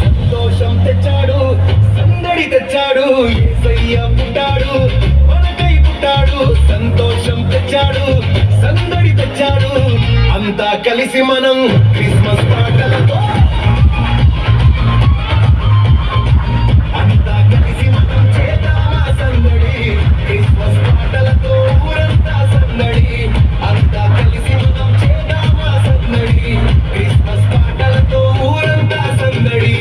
సంతోషం తెచ్చాడు, సందడి తెచ్చాడు. యేసయ్య పుట్టాడు, మనకై పుట్టాడు. సంతోషం తెచ్చాడు, సందడి తెచ్చాడు. అంతా కలిసి మనం క్రిస్మస్ పాటలతో, అంతా కలిసి మనం చేద్దామా సందడి. క్రిస్మస్ పాటలతో ఊరంతా సందడి. అంతా కలిసి మనం చేద్దామా సందడి. క్రిస్మస్ పాటలతో ఊరంతా సందడి.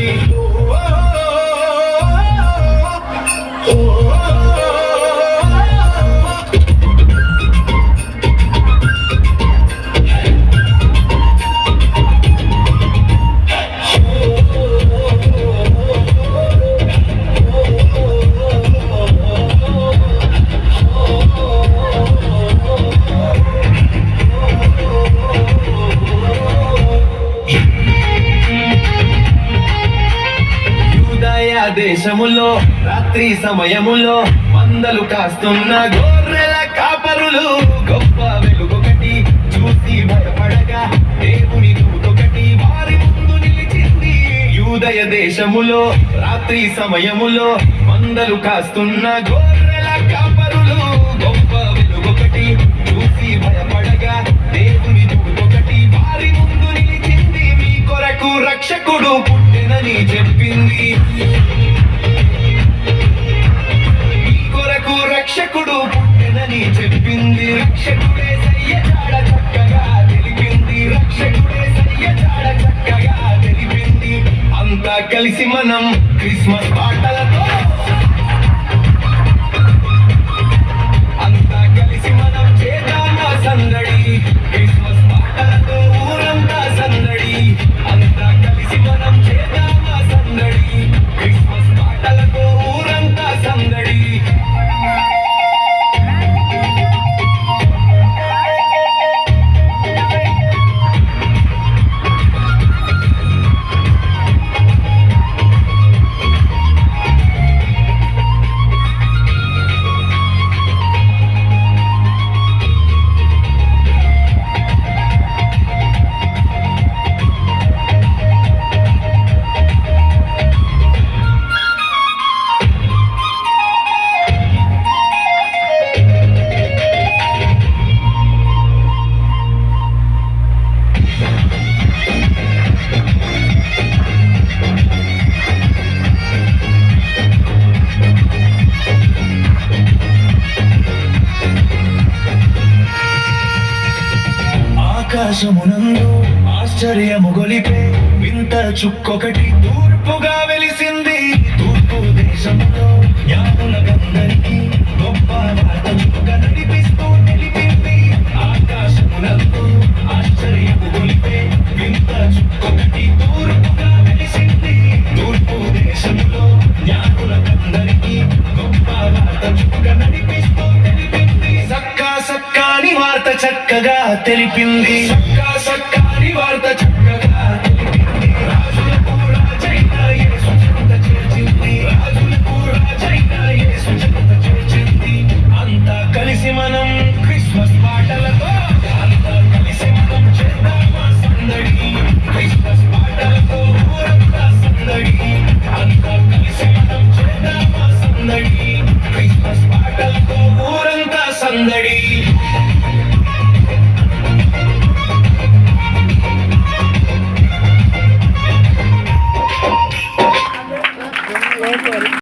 దేశములో రాత్రి సమయములో మందలు కాస్తున్న గొర్రెల కాపరులు గొప్ప వెలుగొకటి చూసి భయపడగా దేవుని దూతొకటి వారి ముందు నిలిచింది. యూదయ దేశములో రాత్రి సమయములో మందలు కాస్తున్న గొర్రెల కాపరులు గొప్ప వెలుగొకటి చూసి భయపడగా దేవుని దూతొకటి వారి ముందు నిలిచింది. మీ కొరకు రక్షకుడు పుట్టెనని చెప్పింది. రక్షకుడు పుట్టెనని చెప్పింది. రక్షకుడే సయ్య జాడ చక్కగా తెలిపింది. రక్షకుడే సయ్య జాడ చక్కగా తెలిపింది. అంతా కలిసి మనం క్రిస్మస్ పాటలతో, అంతా కలిసి మనం చేద్దామా సందడి. క్రిస్మస్ పాటలతో ఊరంతా సందడి. అంతా కలిసి మనం చేద్దామా సందడి. క్రిస్మస్ పాటలతో ఊరంతా సందడి. ఆకాశమునందు ఆశ్చర్యము గొలిపే వింత చుక్కొకటి తూర్పుగా వెలిసింది. తూర్పు దేశములో జ్ఞానులకందరికీ గొప్ప వార్త చుక్క నడిపిస్తూ తెలిపింది. ఆకాశమునందు ఆశ్చర్యము గొలిపే వింత చుక్కొకటి తూర్పుగా వెలిసింది. తూర్పు దేశములో జ్ఞానులకందరికీ గొప్ప వార్త చుక్క నడిపిస్తూ తెలిపింది. సక్కాని వార్త చక్కగా తెలిపింది. సక్కాని వార్త చక్కగా తెలిపింది. రాజులకు రాజైన యేసు చెంత చేర్చింది. రాజులకు రాజైన యేసు చెంత చేర్చింది. అంతా కలిసి మనం క్రిస్మస్ పాటలతో, అంతా కలిసి మనం చేద్దామా సందడి. క్రిస్మస్ పాటలతో ఊరంతా సందడి. అంతా కలిసి మనం చేద్దామా సందడి. క్రిస్మస్ పాటలతో ఊరంతా సందడి.